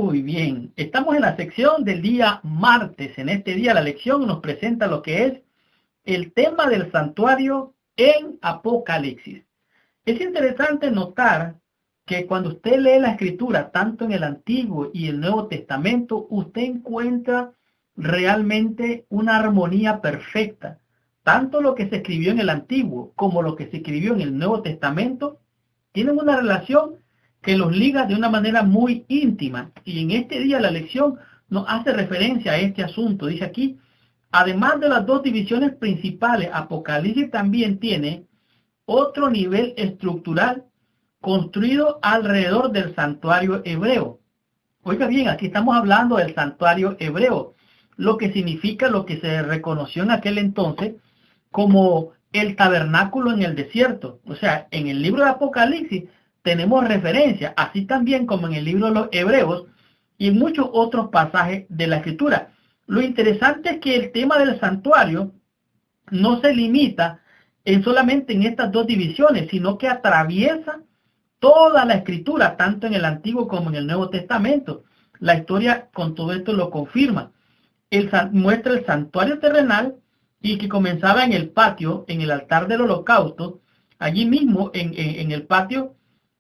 Muy bien, estamos en la sección del día martes. En este día la lección nos presenta lo que es el tema del santuario en Apocalipsis. Es interesante notar que cuando usted lee la escritura, tanto en el Antiguo y el Nuevo Testamento, usted encuentra realmente una armonía perfecta. Tanto lo que se escribió en el Antiguo como lo que se escribió en el Nuevo Testamento tienen una relación que los liga de una manera muy íntima. Y en este día la lección nos hace referencia a este asunto. Dice aquí, además de las dos divisiones principales, Apocalipsis también tiene otro nivel estructural construido alrededor del santuario hebreo. Oiga bien, aquí estamos hablando del santuario hebreo, lo que significa lo que se reconoció en aquel entonces como el tabernáculo en el desierto. O sea, en el libro de Apocalipsis tenemos referencia, así también como en el libro de los Hebreos y en muchos otros pasajes de la Escritura. Lo interesante es que el tema del santuario no se limita solamente en estas dos divisiones, sino que atraviesa toda la Escritura, tanto en el Antiguo como en el Nuevo Testamento. La historia con todo esto lo confirma. Muestra el santuario terrenal y que comenzaba en el patio, en el altar del holocausto. Allí mismo, en el patio,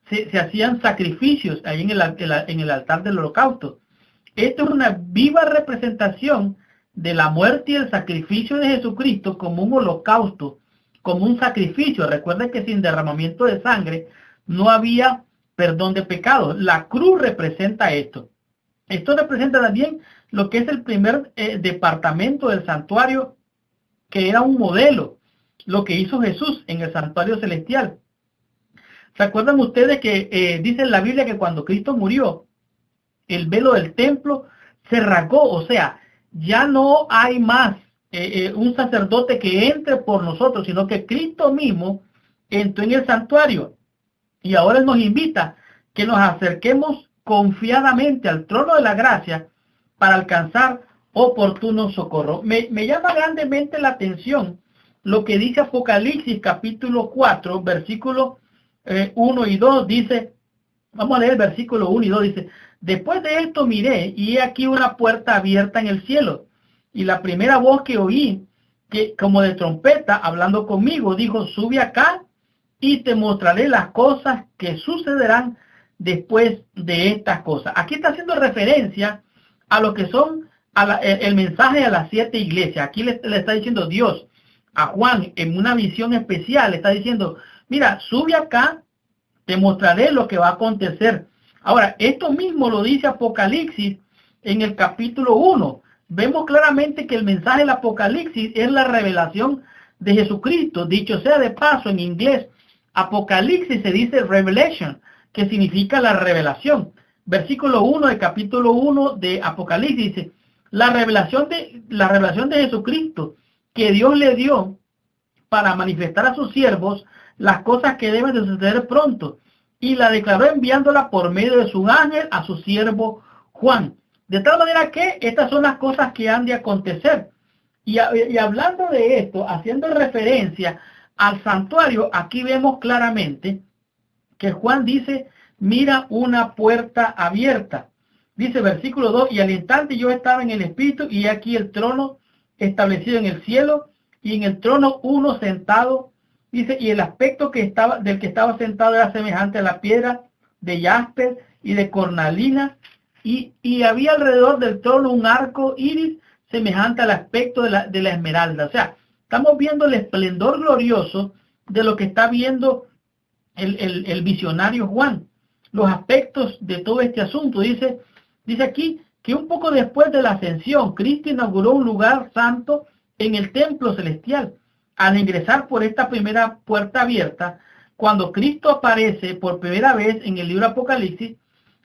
se hacían sacrificios ahí en el altar del holocausto. Esto es una viva representación de la muerte y el sacrificio de Jesucristo como un holocausto, como un sacrificio. Recuerden que sin derramamiento de sangre no había perdón de pecados. La cruz representa esto. Esto representa también lo que es el primer departamento del santuario, que era un modelo, lo que hizo Jesús en el santuario celestial. ¿Se acuerdan ustedes que dice en la Biblia que cuando Cristo murió, el velo del templo se rasgó? O sea, ya no hay más un sacerdote que entre por nosotros, sino que Cristo mismo entró en el santuario. Y ahora Él nos invita que nos acerquemos confiadamente al trono de la gracia para alcanzar oportuno socorro. Me llama grandemente la atención lo que dice Apocalipsis capítulo 4, versículos 1 y 2, dice, vamos a leer el versículo 1 y 2, dice, después de esto miré y he aquí una puerta abierta en el cielo, y la primera voz que oí, que como de trompeta, hablando conmigo, dijo, sube acá y te mostraré las cosas que sucederán después de estas cosas. Aquí está haciendo referencia a lo que son el mensaje a las 7 iglesias. Aquí le está diciendo Dios a Juan en una visión especial, le está diciendo, mira, sube acá, te mostraré lo que va a acontecer. Ahora, esto mismo lo dice Apocalipsis en el capítulo 1. Vemos claramente que el mensaje del Apocalipsis es la revelación de Jesucristo. Dicho sea de paso, en inglés, Apocalipsis se dice revelation, que significa la revelación. Versículo 1 del capítulo 1 de Apocalipsis dice, la revelación de Jesucristo que Dios le dio para manifestar a sus siervos las cosas que deben de suceder pronto, y la declaró enviándola por medio de su ángel a su siervo Juan. De tal manera que estas son las cosas que han de acontecer. Y hablando de esto, haciendo referencia al santuario, aquí vemos claramente que Juan dice, mira una puerta abierta. Dice versículo 2, y al instante yo estaba en el Espíritu, y aquí el trono establecido en el cielo, y en el trono uno sentado. Dice, y el aspecto del que estaba sentado era semejante a la piedra de jaspe y de cornalina, y había alrededor del trono un arco iris semejante al aspecto de la esmeralda. O sea, estamos viendo el esplendor glorioso de lo que está viendo el visionario Juan. Los aspectos de todo este asunto. Dice aquí que un poco después de la ascensión, Cristo inauguró un lugar santo en el templo celestial. Al ingresar por esta primera puerta abierta, cuando Cristo aparece por primera vez en el libro Apocalipsis,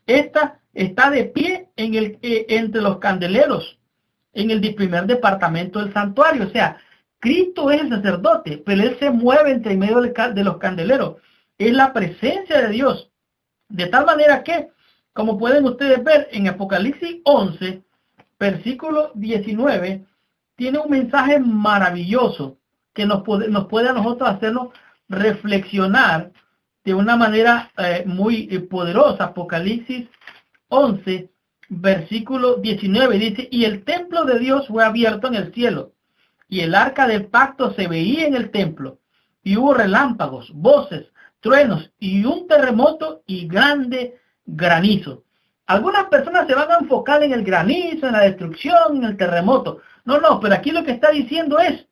esta está de pie entre los candeleros, en el primer departamento del santuario. O sea, Cristo es el sacerdote, pero Él se mueve entre medio de los candeleros. Es la presencia de Dios. De tal manera que, como pueden ustedes ver, en Apocalipsis 11, versículo 19, tiene un mensaje maravilloso que nos puede a nosotros hacernos reflexionar de una manera muy poderosa. Apocalipsis 11, versículo 19, dice, y el templo de Dios fue abierto en el cielo, y el arca del pacto se veía en el templo, y hubo relámpagos, voces, truenos, y un terremoto y grande granizo. Algunas personas se van a enfocar en el granizo, en la destrucción, en el terremoto. No, pero aquí lo que está diciendo es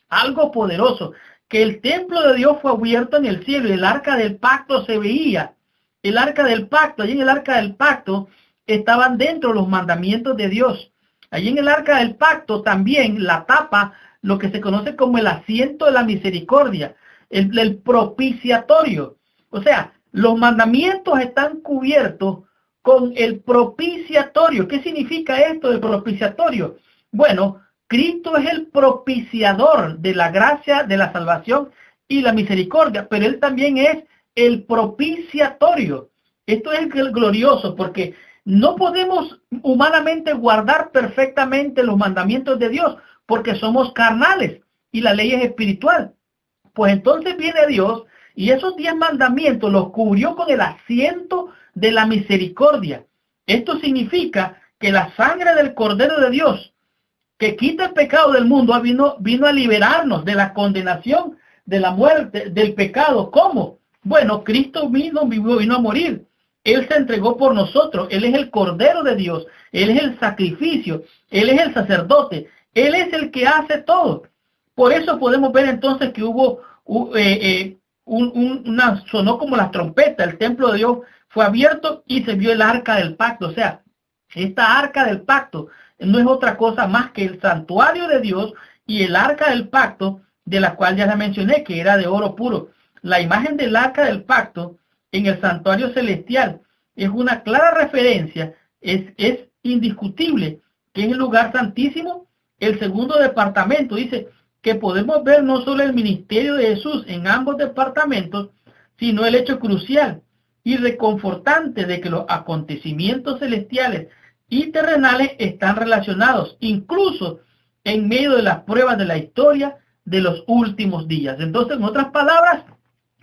algo poderoso, que el templo de Dios fue abierto en el cielo y el arca del pacto se veía. El arca del pacto, allí en el arca del pacto estaban dentro los mandamientos de Dios. Allí en el arca del pacto también la tapa, lo que se conoce como el asiento de la misericordia, el propiciatorio. O sea, los mandamientos están cubiertos con el propiciatorio. ¿Qué significa esto del propiciatorio? Bueno, Cristo es el propiciador de la gracia, de la salvación y la misericordia, pero Él también es el propiciatorio. Esto es glorioso porque no podemos humanamente guardar perfectamente los mandamientos de Dios porque somos carnales y la ley es espiritual. Pues entonces viene Dios y esos 10 mandamientos los cubrió con el asiento de la misericordia. Esto significa que la sangre del Cordero de Dios, que quita el pecado del mundo, vino a liberarnos de la condenación, de la muerte, del pecado. ¿Cómo? Bueno, Cristo vino a morir. Él se entregó por nosotros. Él es el Cordero de Dios. Él es el sacrificio. Él es el sacerdote. Él es el que hace todo. Por eso podemos ver entonces que hubo sonó como las trompetas. El templo de Dios fue abierto y se vio el arca del pacto. O sea, esta arca del pacto no es otra cosa más que el santuario de Dios y el arca del pacto, de la cual ya la mencioné, que era de oro puro. La imagen del arca del pacto en el santuario celestial es una clara referencia, es indiscutible, que es el lugar santísimo, el segundo departamento. Dice que podemos ver no solo el ministerio de Jesús en ambos departamentos, sino el hecho crucial y reconfortante de que los acontecimientos celestiales y terrenales están relacionados, incluso en medio de las pruebas de la historia de los últimos días. Entonces, en otras palabras,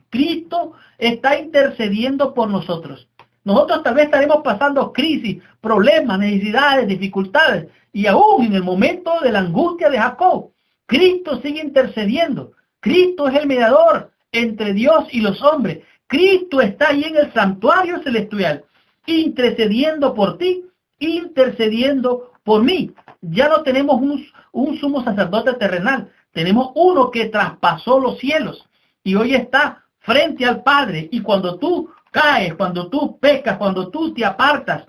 Cristo está intercediendo por nosotros. Nosotros tal vez estaremos pasando crisis, problemas, necesidades, dificultades, y aún en el momento de la angustia de Jacob, Cristo sigue intercediendo. Cristo es el mediador entre Dios y los hombres. Cristo está ahí en el santuario celestial, intercediendo por ti, intercediendo por mí. Ya no tenemos un sumo sacerdote terrenal, tenemos uno que traspasó los cielos y hoy está frente al Padre. Y cuando tú caes, cuando tú pecas, cuando tú te apartas,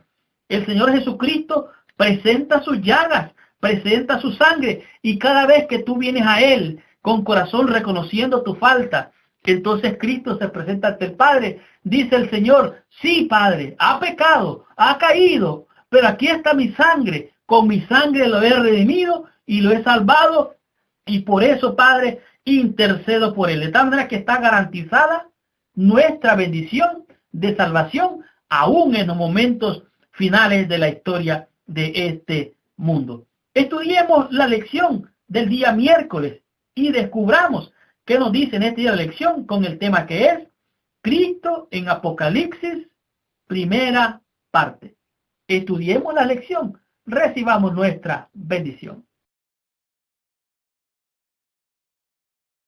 el Señor Jesucristo presenta sus llagas, presenta su sangre, y cada vez que tú vienes a Él con corazón reconociendo tu falta, entonces Cristo se presenta ante el Padre. Dice el Señor: sí, Padre, ha pecado, ha caído, pero aquí está mi sangre. Con mi sangre lo he redimido y lo he salvado, y por eso, Padre, intercedo por él. De tal manera que está garantizada nuestra bendición de salvación, aún en los momentos finales de la historia de este mundo. Estudiemos la lección del día miércoles y descubramos qué nos dice en este día de lección con el tema que es Cristo en Apocalipsis, primera parte. Estudiemos la lección, recibamos nuestra bendición.